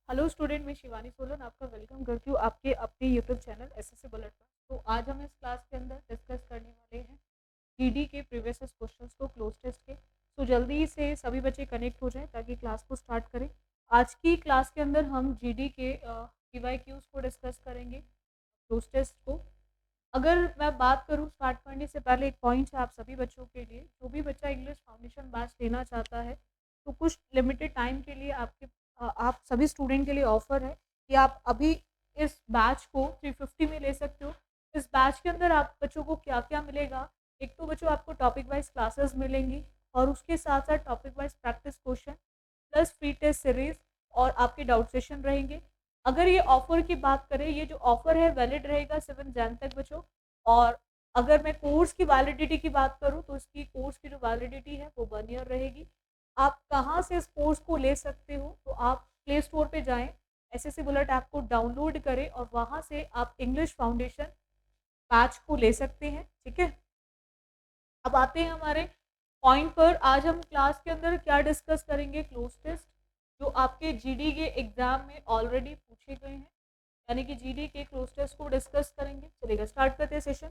Hello student, मैं शिवानी सोलन आपका welcome करती हूँ आपके अपने यूट्यूब चैनल एसएससी बुलेट पर। तो आज हम इस क्लास के अंदर डिस्कस करने वाले हैं जीडी के प्रीवियस क्वेश्चंस को, क्लोज टेस्ट के। तो जल्दी से सभी बच्चे कनेक्ट हो जाएं ताकि क्लास को स्टार्ट करें। आज की क्लास के अंदर हम जीडी के पीवाईक्यूज को डिस्कस करेंगे, क्लोज टेस्ट को। अगर मैं बात करूं स्टार्ट करने से पहले, एक पॉइंट है आप सभी बच्चों के लिए। जो भी बच्चा इंग्लिश फाउंडेशन बैच लेना चाहता है तो कुछ लिमिटेड टाइम के लिए आप सभी स्टूडेंट के लिए ऑफर है कि आप अभी इस बैच को 350 में ले सकते हो। इस बैच के अंदर आप बच्चों को क्या क्या मिलेगा? एक तो बच्चों आपको टॉपिक वाइज क्लासेस मिलेंगी और उसके साथ साथ topic wise practice question plus free test series और आपके डाउट सेशन रहेंगे। अगर ये ऑफर की बात करें, ये जो ऑफर है वैलिड रहेगा 7 जन तक बच्चों। और अगर मैं कोर्स की वैलिडिटी की बात करूं तो इसकी कोर्स की जो वैलिडिटी है वो 1 ईयर रहेगी। आप कहाँ से इस कोर्स को ले सकते हो? तो आप प्ले स्टोर पे जाएं, एसएससी बुलेट ऐप को डाउनलोड करें और वहाँ से आप इंग्लिश फाउंडेशन बैच को ले सकते हैं। ठीक है, अब आते हैं हमारे पॉइंट पर। आज हम क्लास के अंदर क्या डिस्कस करेंगे? क्लोज टेस्ट, जो आपके जीडी के एग्जाम में ऑलरेडी पूछे गए हैं, यानी कि जीडी के क्लोज टेस्ट को डिस्कस करेंगे। चलेगा, स्टार्ट करते हैं सेशन।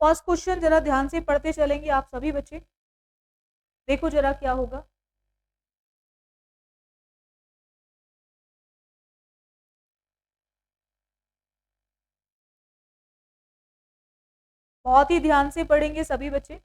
फर्स्ट क्वेश्चन जरा ध्यान से पढ़ते चलेंगे आप सभी बच्चे। देखो जरा क्या होगा। बहुत ही ध्यान से पढ़ेंगे सभी बच्चे।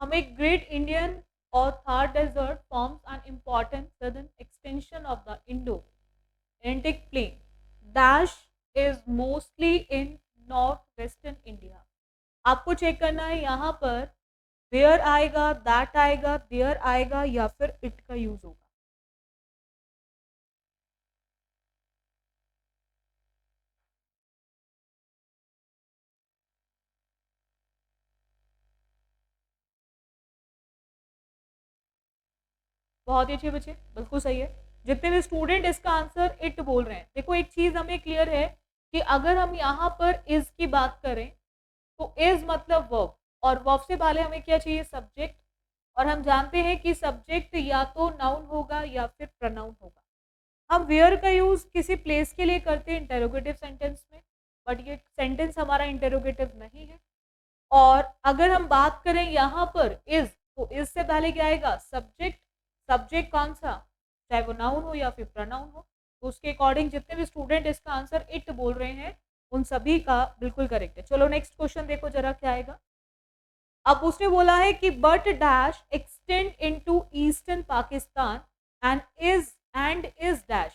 हमें ग्रेट इंडियन और Thar desert forms an important southern extension of the Indo Atlantic plain dash is mostly in north western India. आपको चेक करना है यहाँ पर वेयर आएगा, दैट आएगा, देयर आएगा या फिर इट का यूज होगा। बहुत ही अच्छे बच्चे, बिल्कुल सही है। जितने भी स्टूडेंट इसका आंसर इट बोल रहे हैं, देखो एक चीज हमें क्लियर है कि अगर हम यहाँ पर इज की बात करें तो इज मतलब वर्ब, और वर्ब से पहले हमें क्या चाहिए? सब्जेक्ट। और हम जानते हैं कि सब्जेक्ट या तो नाउन होगा या फिर प्रनाउन होगा। हम वेयर का यूज किसी प्लेस के लिए करते हैं इंटेरोगेटिव सेंटेंस में, बट ये सेंटेंस हमारा इंटेरोगेटिव नहीं है। और अगर हम बात करें यहाँ पर इज, तो इज से पहले क्या आएगा? सब्जेक्ट। सब्जेक्ट कौन सा? चाहे वो नाउन हो या फिर प्रनाउन हो। तो उसके अकॉर्डिंग जितने भी स्टूडेंट इसका आंसर इट बोल रहे हैं उन सभी का बिल्कुल करेक्ट है। चलो नेक्स्ट क्वेश्चन देखो जरा क्या आएगा। अब उसने बोला है कि but dash extend into eastern Pakistan and is dash.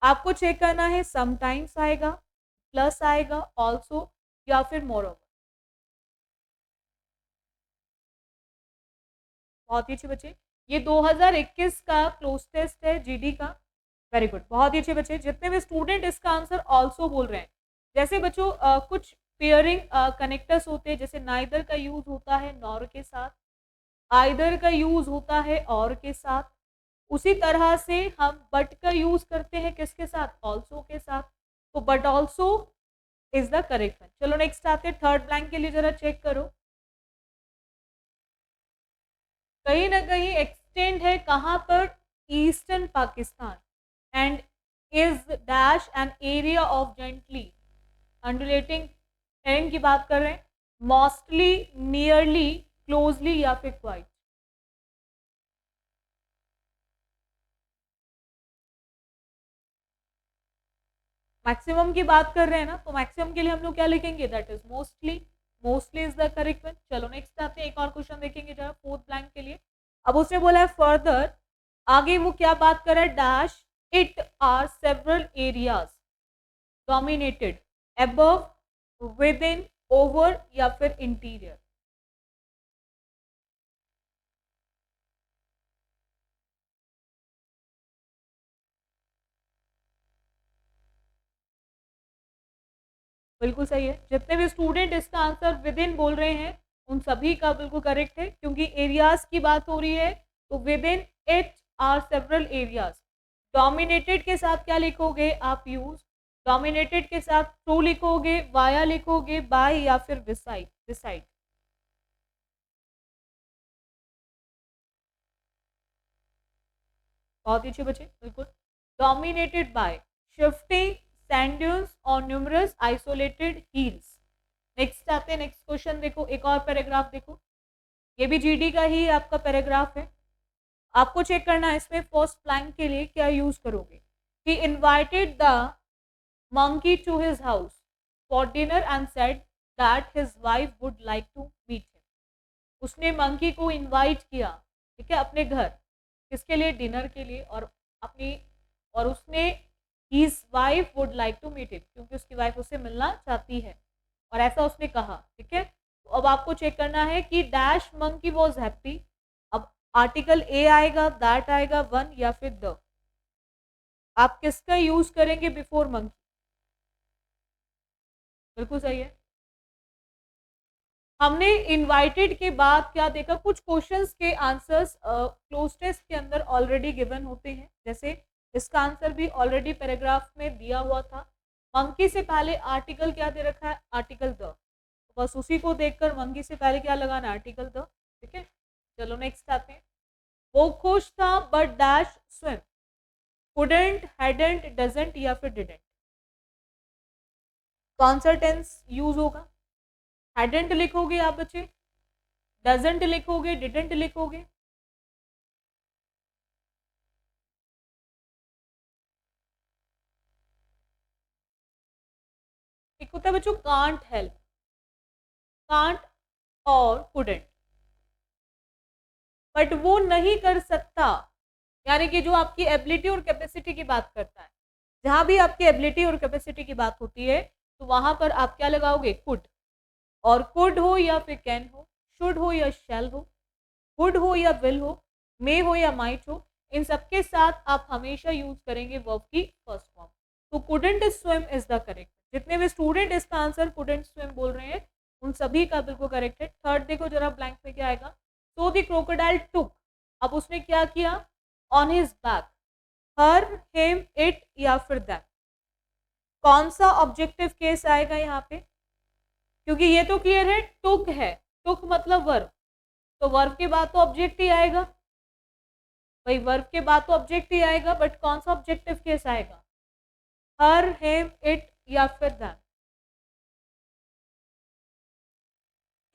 आपको चेक करना है समटाइम्स आएगा, प्लस आएगा, ऑल्सो या फिर मोर। बहुत ही अच्छे बच्चे, ये 2021 का क्लोज टेस्ट है जीडी का। वेरी गुड, बहुत ही अच्छे बच्चे। जितने भी स्टूडेंट इसका आंसर ऑल्सो बोल रहे हैं, जैसे बच्चों कुछ पेयरिंग कनेक्टर्स होते हैं, जैसे नाइदर का यूज होता है नॉर के साथ, आइदर का यूज होता है और के साथ। उसी तरह से हम बट का यूज करते हैं किसके साथ? ऑल्सो के साथ। तो but also is the correct one. चलो नेक्स्ट आते हैं थर्ड ब्लैंक के लिए, जरा चेक करो। कहीं ना कहीं एक्सटेंड है कहाँ पर? Eastern Pakistan. And is dash an area of gently undulating terrain की बात कर रहे हैं, मोस्टली, नियरली, क्लोजली या फिर क्वाइट। मैक्सिमम की बात कर रहे हैं ना, तो मैक्सिमम के लिए हम लोग क्या लिखेंगे? That is mostly. Mostly is the correct one. चलो नेक्स्ट आते हैं, एक और क्वेश्चन देखेंगे जरा फोर्थ ब्लैंक के लिए। अब उसने बोला है फर्दर, आगे वो क्या बात कर रहा है? Dash it are several areas dominated above, within, over या फिर इंटीरियर। बिल्कुल सही है। जितने भी स्टूडेंट इसका आंसर विद इन बोल रहे हैं उन सभी का बिल्कुल करेक्ट है, क्योंकि एरियाज की बात हो रही है। तो within it are several areas. Dominated के साथ क्या लिखोगे आप? यूज। डोमिनेटेड के साथ थ्रू लिखोगे, वाया लिखोगे, बाय या फिर बिसाइड? बिसाइड। बहुत ही अच्छे बच्चे, बिल्कुल। Dominated by shifting sand dunes और न्यूमरस आइसोलेटेड हिल्स। नेक्स्ट आते हैं, नेक्स्ट क्वेश्चन देखो, एक और पैराग्राफ देखो, ये भी जीडी का ही आपका पैराग्राफ है। आपको चेक करना है इसमें फर्स्ट ब्लैंक के लिए क्या यूज करोगे। He invited the monkey to his house for dinner and said that his wife would like to meet him. उसने मंकी को इनवाइट किया, ठीक है, अपने घर, किसके लिए? डिनर के लिए। और अपनी और उसने his wife would like to meet him, क्योंकि उसकी वाइफ उससे मिलना चाहती है, और ऐसा उसने कहा, ठीक है। तो अब आपको चेक करना है कि डैश मंकी वॉज हैप्पी। अब आर्टिकल ए आएगा, दैट आएगा, वन या फिर द। आप किसका यूज करेंगे बिफोर मंकी? बिल्कुल सही है। हमने इनवाइटेड के बाद क्या देखा, कुछ क्वेश्चंस के आंसर्स क्लोज टेस्ट के अंदर ऑलरेडी गिवन होते हैं, जैसे इसका आंसर भी ऑलरेडी पैराग्राफ में दिया हुआ था। मंकी से पहले आर्टिकल क्या दे रखा है? Article the. बस उसी को देखकर मंकी से पहले क्या लगाना? आर्टिकल द, ठीक है। चलो नेक्स्ट आते हैं। वो खुश था but dash swim, couldn't, hadn't, doesn't या फिर डिडंट? कौन सा टेंस यूज होगा? हैडेंट लिखोगे आप बच्चे, डजंट लिखोगे, डिडंट लिखोगे? एक होता है बच्चों कांट हेल्प, कांट और कुडंट, बट वो नहीं कर सकता, यानी कि जो आपकी एबिलिटी और कैपेसिटी की बात करता है। जहां भी आपकी एबिलिटी और कैपेसिटी की बात होती है तो वहां पर आप क्या लगाओगे? कुड। और कुड हो या फिर कैन हो, शुड हो या शैल हो, वुड हो या विल हो, मे हो या माइट हो, इन सबके साथ आप हमेशा यूज करेंगे वर्ब की फर्स्ट फॉर्म। तो couldn't swim is the correct. जितने भी स्टूडेंट इसका आंसर कुडंट स्विम बोल रहे हैं उन सभी का बिल्कुल करेक्ट है। थर्ड देखो जरा ब्लैंक में क्या आएगा। सो द क्रोकोडाइल टुक, अब उसने क्या किया? On his back, her, him, it या फिर दैट? कौन सा ऑब्जेक्टिव केस आएगा यहाँ पे? क्योंकि ये तो क्लियर है टुक है, टुक मतलब वर्ब, तो वर्ब के बाद तो ऑब्जेक्ट ही आएगा भाई, वर्ब के बाद तो ऑब्जेक्ट ही आएगा, बट कौन सा ऑब्जेक्टिव केस आएगा? हर, हिम, इट या फिर दैट?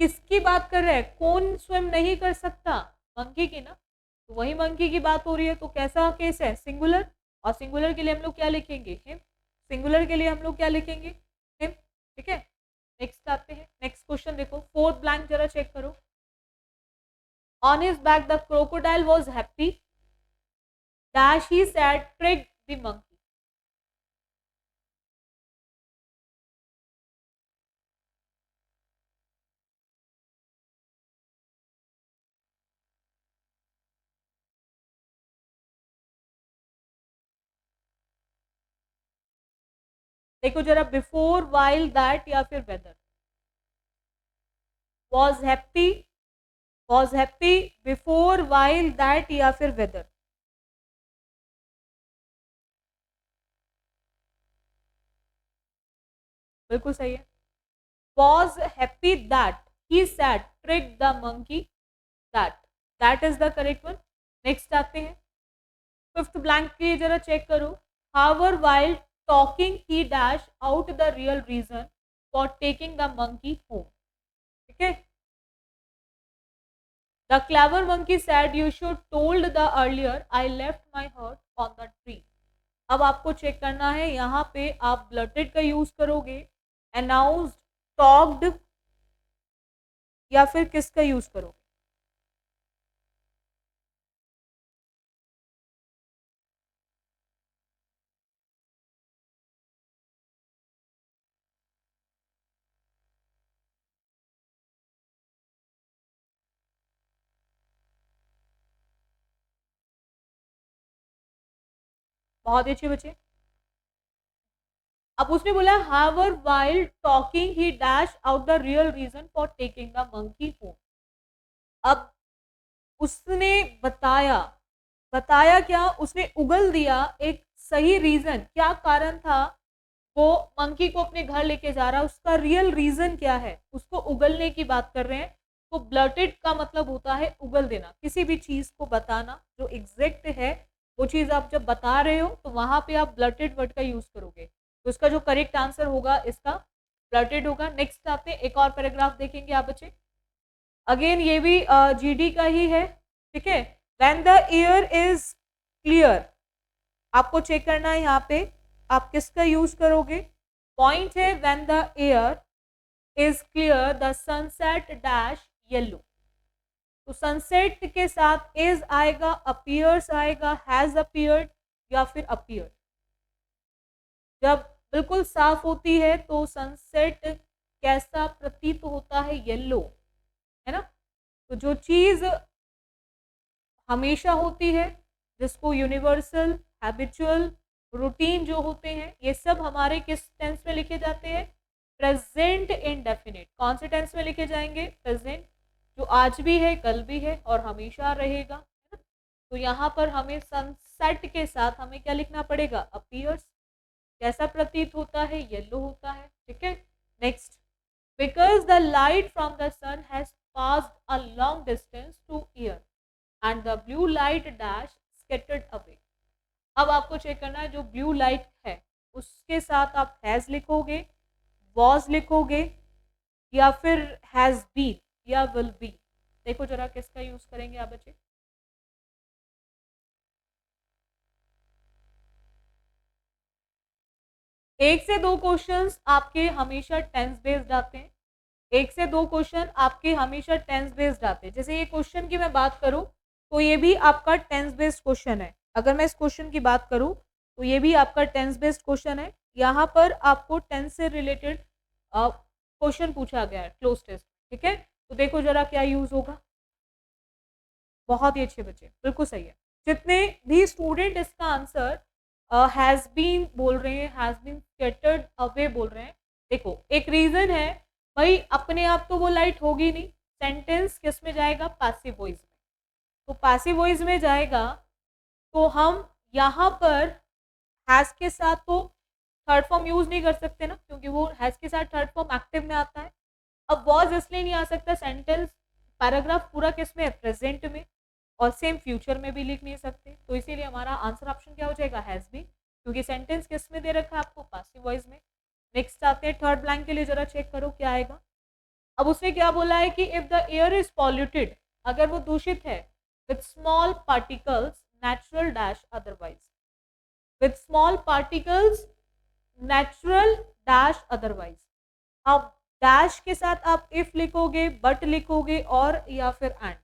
किसकी बात कर रहे हैं? कौन स्विम नहीं कर सकता? मंकी की ना, तो वही मंकी की बात हो रही है, तो कैसा केस है? सिंगुलर। और सिंगुलर के लिए हम लोग क्या लिखेंगे? हिम। सिंगुलर के लिए हम लोग क्या लिखेंगे? हिम, ठीक है। नेक्स्ट आते हैं, नेक्स्ट क्वेश्चन देखो, फोर्थ ब्लैंक जरा चेक करो। On his back the crocodile was happy dash he said tricked the monkey। देखो जरा, बिफोर, वाइल, दैट या फिर whether? Was happy, was happy, before, while, that या फिर वेदर? बिल्कुल सही है। Was happy that he said trick the monkey, that, that is the correct one. Next आते हैं, फिफ्थ ब्लैंक के लिए जरा चेक करो। However while talking he dash out the real reason for taking the monkey home, ठीक है। The clever monkey said you should told the earlier I left my heart on the tree। अब आपको check करना है, यहाँ पे आप blurted का यूज करोगे, announced, talked या फिर किसका यूज करोगे? बहुत ही अच्छे बच्चे। अब उसने बोला however while talking he dash out the real reason for taking the monkey home. अब उसने बताया, बताया क्या? उसने उगल दिया एक सही रीजन, क्या कारण था वो मंकी को अपने घर लेके जा रहा है, उसका रियल रीजन क्या है, उसको उगलने की बात कर रहे हैं। तो ब्लर्टेड का मतलब होता है उगल देना, किसी भी चीज को बताना जो एग्जैक्ट है, वो चीज आप जब बता रहे हो तो वहां पे आप ब्लर्टेड वर्ड का यूज करोगे। तो इसका जो करेक्ट आंसर होगा इसका ब्लर्टेड होगा। नेक्स्ट आते हैं, एक और पैराग्राफ देखेंगे आप बच्चे। अगेन ये भी जीडी का ही है, ठीक है। When the air is clear, आपको चेक करना है यहाँ पे आप किसका यूज करोगे। पॉइंट है when the air is clear the sunset dash yellow. तो सनसेट के साथ इज आएगा, अपीयर्स आएगा, हैज अपीयर्ड या फिर अपीयर्ड। जब बिल्कुल साफ होती है तो सनसेट कैसा प्रतीत होता है, येलो, है ना। तो जो चीज हमेशा होती है, जिसको यूनिवर्सल, हैबिचुअल, रूटीन जो होते हैं, ये सब हमारे किस टेंस में लिखे जाते हैं, प्रेजेंट इंडेफिनिट। कौन से टेंस में लिखे जाएंगे, प्रेजेंट, जो आज भी है, कल भी है और हमेशा रहेगा, है ना। तो यहाँ पर हमें सनसेट के साथ हमें क्या लिखना पड़ेगा, अपीयर्स, कैसा प्रतीत होता है, येलो होता है, ठीक है। Next, because the light from the sun has passed a long distance to ear and the blue light dash scattered away. अब आपको चेक करना है, जो ब्लू लाइट है उसके साथ आप हैज लिखोगे, वॉज लिखोगे या फिर हैज बीन या विल बी। देखो जरा किसका यूज करेंगे आप बच्चे। एक से दो क्वेश्चंस आपके हमेशा टेंस बेस्ड आते हैं, एक से दो क्वेश्चन आपके हमेशा टेंस बेस्ड आते हैं। जैसे ये क्वेश्चन की मैं बात करूं तो ये भी आपका टेंस बेस्ड क्वेश्चन है। अगर मैं इस क्वेश्चन की बात करूं तो ये भी आपका टेंस बेस्ड क्वेश्चन है। यहाँ पर आपको टेंस से रिलेटेड क्वेश्चन पूछा गया है क्लोज टेस्ट, ठीक है। तो देखो जरा क्या यूज होगा। बहुत ही अच्छे बच्चे, बिल्कुल सही है। जितने भी स्टूडेंट इसका आंसर हैज बीन बोल रहे हैं, हैज बीन स्कैटर्ड अवे बोल रहे हैं, देखो एक रीजन है भाई, अपने आप तो वो लाइट होगी नहीं, सेंटेंस किस में जाएगा, पैसिव वॉइस में। तो पैसिव वॉइस में जाएगा तो हम यहाँ पर हैज के साथ तो थर्ड फॉर्म यूज नहीं कर सकते ना, क्योंकि वो हैज के साथ थर्ड फॉर्म एक्टिव में आता है। अब वॉज इसलिए नहीं आ सकता, सेंटेंस पैराग्राफ पूरा किस में है, प्रेजेंट में, और सेम फ्यूचर में भी लिख नहीं सकते। तो इसीलिए हमारा आंसर ऑप्शन क्या हो जाएगा, हैज बीन, क्योंकि सेंटेंस किस में दे रखा है आपको, पैसिव वॉइस में। नेक्स्ट आते हैं थर्ड ब्लैंक के लिए, जरा चेक करो क्या आएगा। अब उसने क्या बोला है कि if the air is polluted, अगर वो दूषित है, with small particles natural dash otherwise, with small particles natural dash otherwise. अब डैश के साथ आप इफ लिखोगे, बट लिखोगे और या फिर एंड।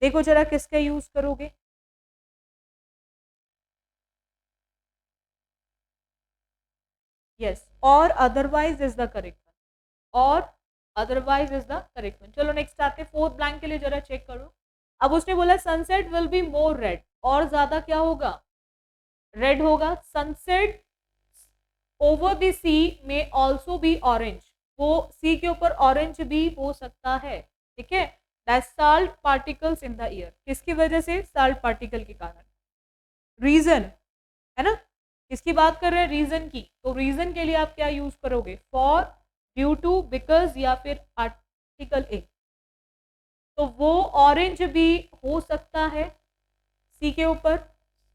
देखो जरा किसका यूज करोगे। यस, और otherwise is the correct one, और otherwise is the correct one. चलो नेक्स्ट आते हैं फोर्थ ब्लैंक के लिए, जरा चेक करो। अब उसने बोला sunset will be more red, और ज्यादा क्या होगा, रेड होगा। सनसेट ओवर द सी में ऑल्सो बी ऑरेंज, वो सी के ऊपर ऑरेंज भी हो सकता है, ठीक है। That salt particles in the air, किसकी वजह से, साल्ट पार्टिकल के कारण। रीजन है ना, किसकी बात कर रहे हैं, रीजन की। तो रीजन के लिए आप क्या यूज करोगे, फॉर, ड्यू टू, बिकॉज या फिर आर्टिकल ए। तो वो ऑरेंज भी हो सकता है सी के ऊपर,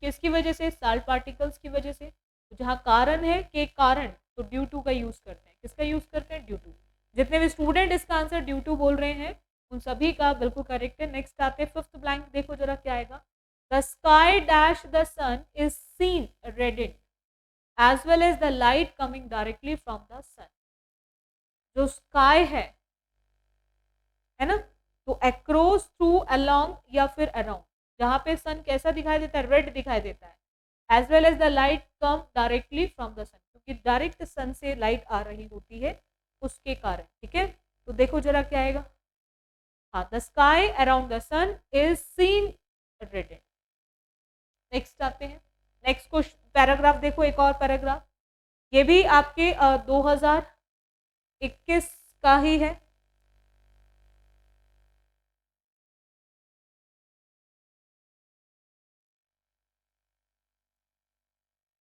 किसकी वजह से, साल्ट पार्टिकल्स की वजह से। तो जहाँ कारण है के कारण, तो ड्यू टू का यूज करते हैं, किसका यूज करते हैं, ड्यू टू। जितने भी स्टूडेंट इसका आंसर ड्यू टू बोल रहे हैं उन सभी का बिल्कुल करेक्ट है। नेक्स्ट आते हैं फिफ्थ ब्लैंक, देखो जरा क्या आएगा। The sky dash the sun is seen reddened as well as the light coming directly from the sun. जो स्काई है ना, तो अक्रॉस, थ्रू, अलोंग या फिर अराउंड, जहां पे सन कैसा दिखाई देता है, रेड दिखाई देता है। As well as the light come directly from the sun, क्योंकि डायरेक्ट सन से लाइट आ रही होती है उसके कारण, ठीक है। तो देखो जरा क्या आएगा, हाँ, the sky around the sun is seen reddened. Next आते हैं, नेक्स्ट क्वेश्चन पैराग्राफ देखो, एक और पैराग्राफ, ये भी आपके 2021 का ही है।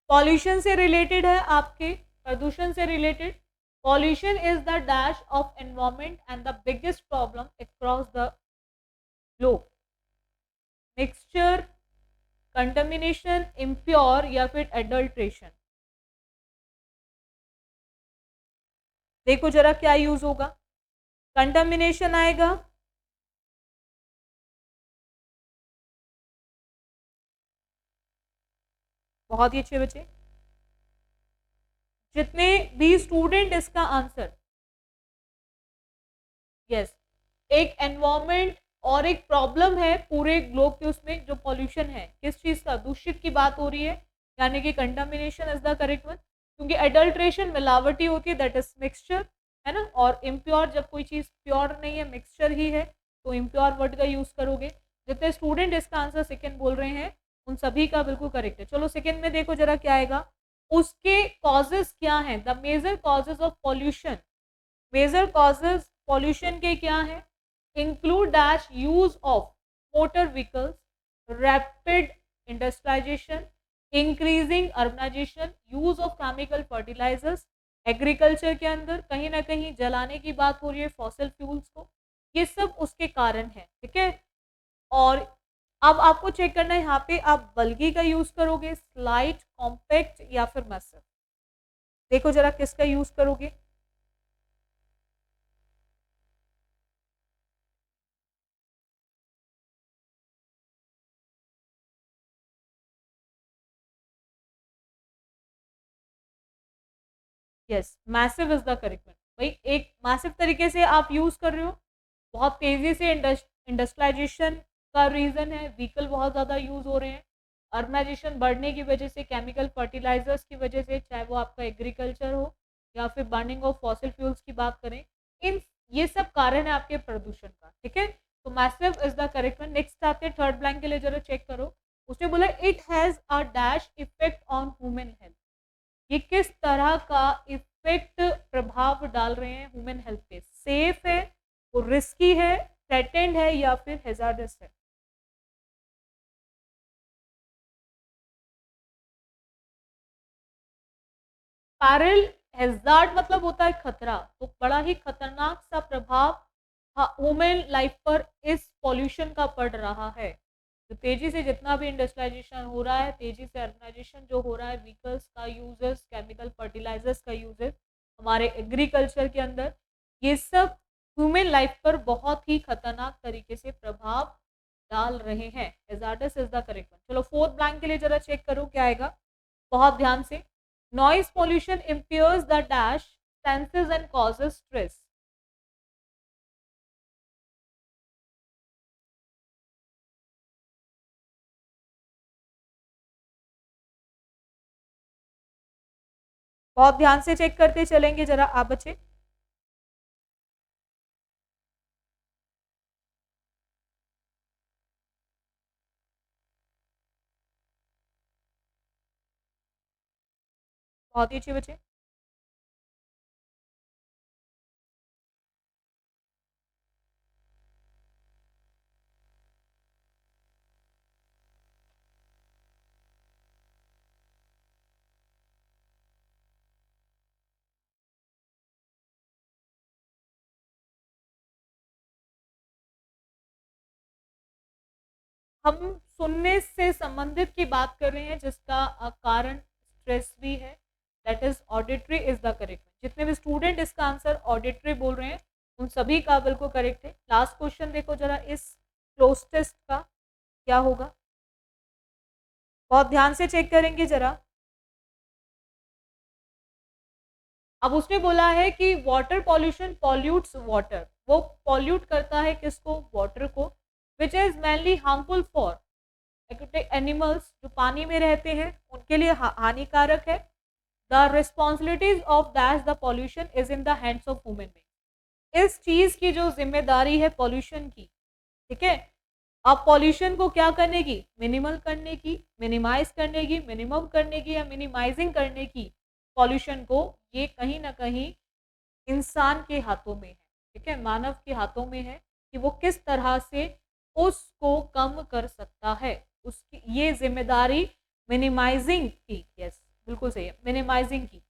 पॉल्यूशन से रिलेटेड है आपके प्रदूषण से related, pollution is the dash of environment and the biggest problem across the globe. Mixture, contamination, impure या फिर एडल्ट्रेशन। देखो जरा क्या यूज होगा, कंटामिनेशन आएगा, बहुत ही अच्छे बच्चे, जितने भी स्टूडेंट इसका आंसर, यस, एक एनवायरमेंट और एक प्रॉब्लम है पूरे ग्लोब के उसमें जो पॉल्यूशन है, किस चीज का, दूषित की बात हो रही है, यानी कि contamination is the correct one. क्योंकि एडल्ट्रेशन मिलावटी होती है, दैट इज मिक्सचर, है ना, और इम्प्योर जब कोई चीज प्योर नहीं है, मिक्सचर ही है, तो इम्प्योर वर्ड का यूज करोगे। जितने स्टूडेंट इसका आंसर सेकेंड बोल रहे हैं उन सभी का बिल्कुल करेक्ट है। चलो सेकेंड में देखो जरा क्या आएगा, उसके कॉजेस क्या हैं, the major causes of pollution. Major causes pollution के क्या है, include dash use of motor vehicles, rapid industrialisation, increasing urbanisation, use of chemical fertilisers, agriculture के अंदर कहीं ना कहीं जलाने की बात हो रही है फॉसिल फ्यूल्स को, ये सब उसके कारण है, ठीक है। और अब आपको चेक करना है यहाँ पे आप बल्कि का यूज करोगे, स्लाइट, कॉम्पैक्ट या फिर मैसिव। देखो जरा किसका यूज करोगे, yes, massive is the correct one. भाई एक मैसिव तरीके से आप यूज कर रहे हो, बहुत तेजी से इंडस्ट्रियलाइजेशन का रीजन है, व्हीकल बहुत ज़्यादा यूज हो रहे हैं, अर्बनाइजेशन बढ़ने की वजह से, केमिकल फर्टिलाइजर्स की वजह से, चाहे वो आपका एग्रीकल्चर हो या फिर बर्निंग ऑफ फॉसिल फ्यूल्स की बात करें, इन ये सब कारण है आपके प्रदूषण का, ठीक है। तो massive is the correct one. Next आते हैं थर्ड ब्लैंक के लिए, जरा चेक करो, उसने बोला it has a dash effect on human health. ये किस तरह का इफेक्ट, प्रभाव डाल रहे हैं ह्यूमन हेल्थ पे, सेफ है, वो रिस्की है, थ्रेटेंड है या फिर हैजार्डस है। पैरल, हैजार्ड मतलब होता है खतरा, तो बड़ा ही खतरनाक सा प्रभाव ह्यूमन लाइफ पर इस पॉल्यूशन का पड़ रहा है। तो तेजी से जितना भी इंडस्ट्रियलाइजेशन हो रहा है, तेजी से अर्बनाइजेशन जो हो रहा है, व्हीकल्स का यूजेस, केमिकल फर्टिलाइजर्स का यूजेस हमारे एग्रीकल्चर के अंदर, ये सब ह्यूमन लाइफ पर बहुत ही खतरनाक तरीके से प्रभाव डाल रहे हैं। Hazards is the correct one. चलो फोर्थ ब्लैंक के लिए जरा चेक करो क्या आएगा, बहुत ध्यान से। Noise pollution impairs the dash senses and causes stress. बहुत ध्यान से चेक करते चलेंगे जरा आप बच्चे। बहुत ही अच्छे बच्चे, हम सुनने से संबंधित की बात कर रहे हैं जिसका कारण स्ट्रेस भी है, that is auditory is the correct. जितने भी स्टूडेंट इसका आंसर ऑडिटरी बोल रहे हैं उन सभी का बिल्कुल करेक्ट है। लास्ट क्वेश्चन देखो जरा इस क्लोज टेस्ट का क्या होगा, बहुत ध्यान से चेक करेंगे जरा। अब उसने बोला है कि वाटर पॉल्यूशन पॉल्यूट्स वाटर, वो पॉल्यूट करता है किसको, वाटर को, which is mainly harmful for aquatic animals, जो पानी में रहते हैं उनके लिए हानिकारक है। The responsibilities of that the pollution is in the hands of women being. इस चीज की जो जिम्मेदारी है पॉल्यूशन की, ठीक है, अब पॉल्यूशन को क्या करने की, मिनिमल करने की, मिनिमाइज करने की, मिनिमम करने की या मिनिमाइजिंग करने की पॉल्यूशन को, ये कहीं ना कहीं इंसान के हाथों में है, ठीक है, मानव के हाथों में है कि वो किस तरह से उसको कम कर सकता है। उसकी ये जिम्मेदारी मिनिमाइजिंग की, यस बिल्कुल सही है, मिनिमाइजिंग की।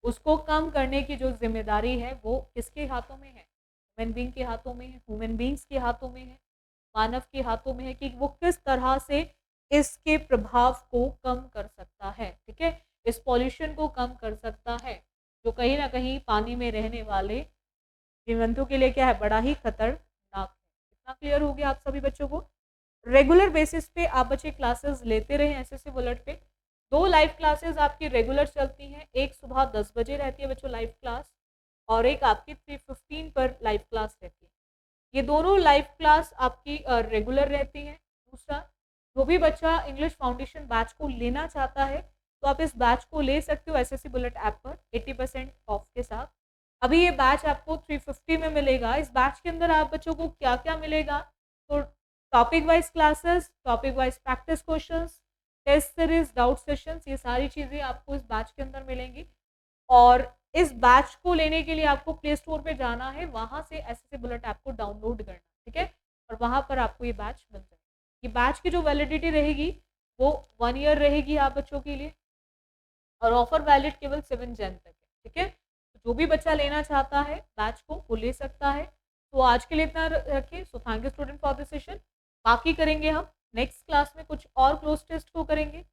उसको कम करने की जो जिम्मेदारी है वो किसके हाथों में है? ह्यूमन बीइंग के हाथों में है, ह्यूमन बीइंग्स के हाथों में है, मानव के हाथों में है कि वो किस तरह से इसके प्रभाव को कम कर सकता है। ठीक है, इस पॉल्यूशन को कम कर सकता है, जो कहीं ना कहीं पानी में रहने वाले जीवंतों के लिए क्या है, बड़ा ही खतरनाक है। इतना क्लियर हो गया आप सभी बच्चों को? रेगुलर बेसिस पे आप बच्चे क्लासेस लेते रहे एसएससी बुलेट पे। 2 लाइव क्लासेस आपकी रेगुलर चलती हैं, एक सुबह 10 बजे रहती है बच्चों लाइव क्लास, और एक आपकी 3:15 पर लाइव क्लास रहती है। ये दोनों लाइव क्लास आपकी रेगुलर रहती हैं। दूसरा, जो भी बच्चा इंग्लिश फाउंडेशन बैच को लेना चाहता है, तो आप इस बैच को ले सकते हो एसएससी बुलेट ऐप पर 80% ऑफ के साथ। अभी ये बैच आपको 350 में मिलेगा। इस बैच के अंदर आप बच्चों को क्या-क्या मिलेगा? तो topic wise classes, topic wise practice questions, test series, doubt sessions, ये सारी चीज़ें आपको इस बैच के अंदर मिलेंगी। और इस बैच को लेने के लिए आपको प्ले स्टोर पे जाना है, वहाँ से एसएससी बुलेट ऐप को डाउनलोड करना है, ठीक है? और वहाँ पर आपको ये बैच मिल जाएगा। ये बैच की जो वैलिडिटी रहेगी, वो 1 ईयर रहेगी आप बच्चों के लिए, और ऑफर वैलिड केवल 7 जन तक है, ठीक है? तो जो भी बच्चा लेना चाहता है बैच को, वो ले सकता है। तो आज के लिए इतना रखिए। So thank you student for this session. बाकी करेंगे हम नेक्स्ट क्लास में, कुछ और क्लोज टेस्ट को करेंगे।